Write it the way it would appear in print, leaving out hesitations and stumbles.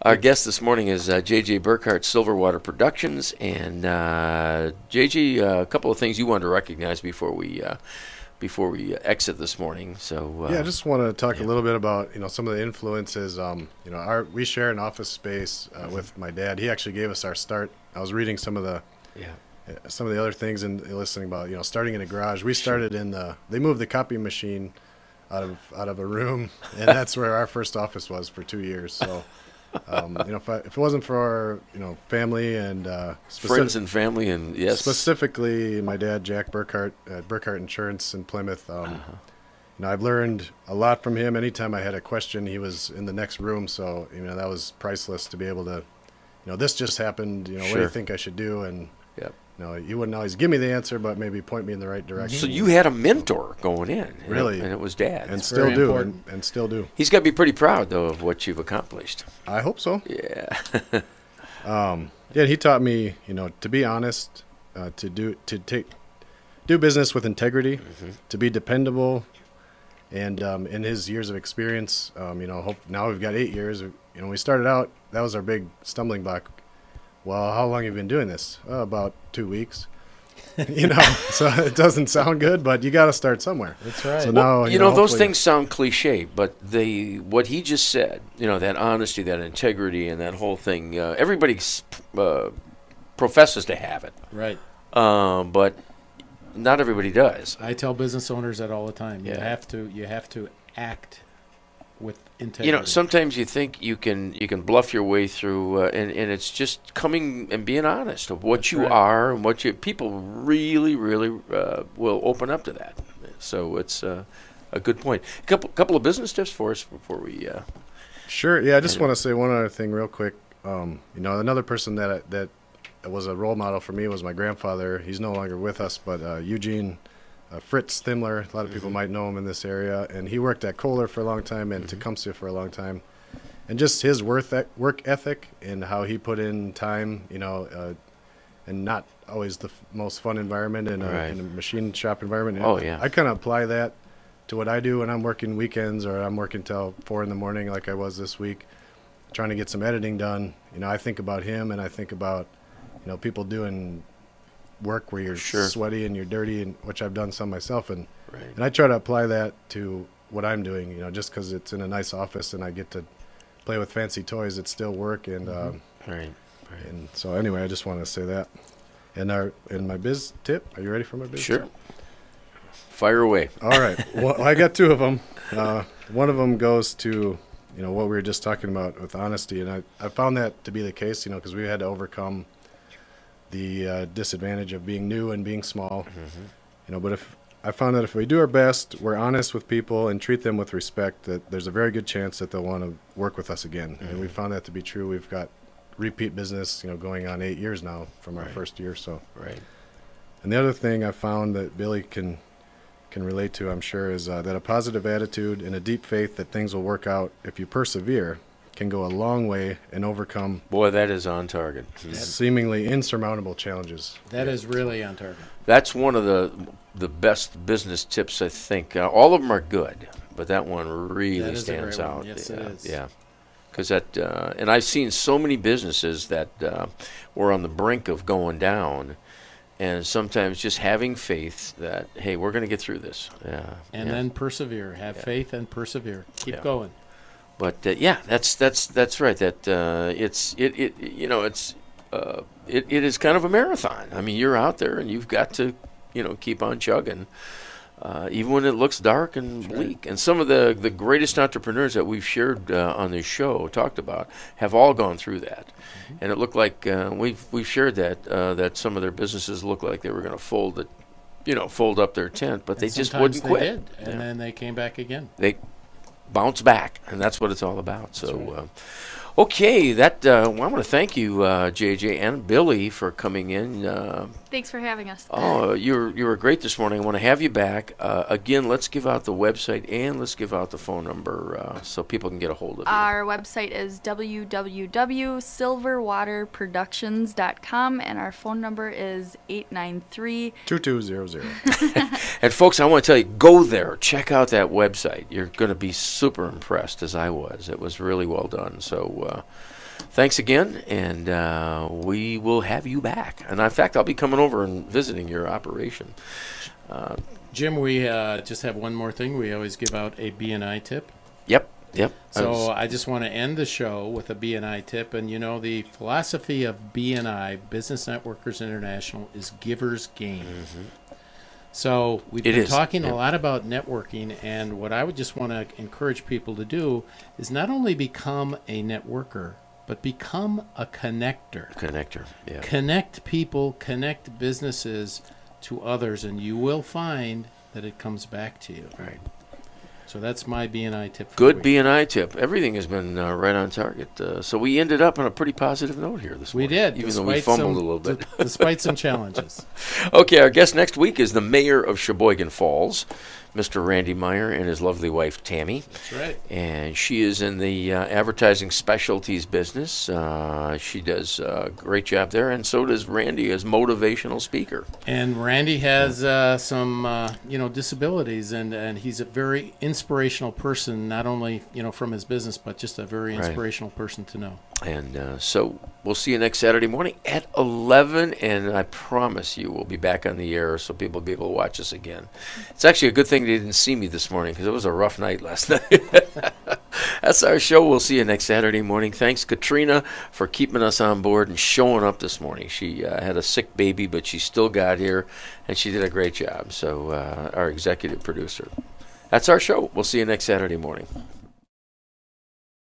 Our guest this morning is J.J. Burkhart, SilverWater Productions, and J.J., a couple of things you wanted to recognize before we exit this morning. So I just want to talk a little bit about some of the influences. We share an office space with my dad. He actually gave us our start. I was reading some of the other things and listening about starting in a garage. We started they moved the copy machine out of a room, and that's where our first office was for 2 years. So. If it wasn't for our, family and friends and family, and specifically my dad, Jack Burkhart at Burkhart Insurance in Plymouth, I've learned a lot from him. Anytime I had a question, he was in the next room. So that was priceless to be able to, this just happened. What do you think I should do? And he wouldn't always give me the answer, but maybe point me in the right direction. So you had a mentor going in, really, and it was Dad, and still do, and still do. He's got to be pretty proud though of what you've accomplished. I hope so. Yeah. He taught me, to be honest, to do business with integrity, to be dependable, and in his years of experience, now we've got 8 years. We started out, that was our big stumbling block. Well, how long have you been doing this? About 2 weeks. So it doesn't sound good, but you got to start somewhere. That's right. So now, those things sound cliche, but what he just said, that honesty, that integrity, and that whole thing, everybody professes to have it. Right. But not everybody does. I tell business owners that all the time. You have to act with integrity. Sometimes you think you can bluff your way through, and it's just coming and being honest of what you are and what people really, really will open up to that. So it's a good point. A couple of business tips for us before we. Sure. Yeah, I just want to say one other thing real quick. Another person that was a role model for me was my grandfather. He's no longer with us, but Eugene. Fritz Thimler, a lot of people might know him in this area, and he worked at Kohler for a long time and Tecumseh for a long time. And just his work ethic and how he put in time, and not always the most fun environment in a machine shop environment. And I kind of apply that to what I do when I'm working weekends or I'm working till 4 in the morning like I was this week, trying to get some editing done. I think about him, and I think about, people doing work where you're sweaty and you're dirty, and which I've done some myself, and I try to apply that to what I'm doing. Just because it's in a nice office and I get to play with fancy toys, it's still work. And and so anyway, I just want to say that. And my biz tip. Are you ready for my biz tip? Sure. Fire away. All right. Well, I got 2 of them. One of them goes to what we were just talking about with honesty, and I found that to be the case. Because we had to overcome the disadvantage of being new and being small, but if I found that if we do our best, we're honest with people and treat them with respect, that there's a very good chance that they'll want to work with us again. And we found that to be true. We've got repeat business, going on 8 years now from our first year. So, And the other thing I found that Billy can relate to, I'm sure, is that a positive attitude and a deep faith that things will work out if you persevere can go a long way and overcome. Boy, that is on target. Seemingly insurmountable challenges. That is really on target. That's one of the best business tips, I think. All of them are good, but that one really stands out. Yes, it is. Yeah, because and I've seen so many businesses that were on the brink of going down, and sometimes just having faith that, hey, we're going to get through this. And then persevere. Have faith and persevere. Keep going. But that's right. That it is kind of a marathon. I mean, you're out there and you've got to keep on chugging, even when it looks dark and bleak. And some of the greatest entrepreneurs that we've shared on this show talked about have all gone through that, and it looked like we've shared that some of their businesses looked like they were going to fold up their tent, but they just wouldn't quit. They did, and then they came back again. They bounce back, and that's what it's all about. So okay, I want to thank you, JJ and Billy, for coming in. Thanks for having us. Oh, you were great this morning. I want to have you back. Again, let's give out the website and let's give out the phone number so people can get a hold of you. Our website is www.silverwaterproductions.com, and our phone number is 893-2200. And folks, I want to tell you, go there. Check out that website. You're going to be super impressed, as I was. It was really well done. So So thanks again, and we will have you back. And in fact, I'll be coming over and visiting your operation. Jim, we just have one more thing. We always give out a B&I tip. Yep. So I just want to end the show with a B&I tip. And, you know, the philosophy of B&I, Business Networkers International, is giver's gain. Mm-hmm. So we've been talking a lot about networking, and what I would just want to encourage people to do is not only become a networker, but become a connector. Yeah. Connect people, connect businesses to others, and you will find that it comes back to you. Right. So that's my B&I tip. Good B&I tip. Everything has been right on target. So we ended up on a pretty positive note here this morning. We did, even though we fumbled a little bit. Despite some challenges. Okay, our guest next week is the mayor of Sheboygan Falls, Mr. Randy Meyer, and his lovely wife, Tammy. That's right. And she is in the advertising specialties business. She does a great job there, and so does Randy as motivational speaker. And Randy has some, disabilities, and he's a very inspirational person, not only, from his business, but just a very inspirational person to know. And so we'll see you next Saturday morning at 11, and I promise you we'll be back on the air so people will be able to watch us again. It's actually a good thing they didn't see me this morning because it was a rough night last night. That's our show. We'll see you next Saturday morning. Thanks, Katrina, for keeping us on board and showing up this morning. She had a sick baby, but she still got here, and she did a great job. So our executive producer. That's our show. We'll see you next Saturday morning.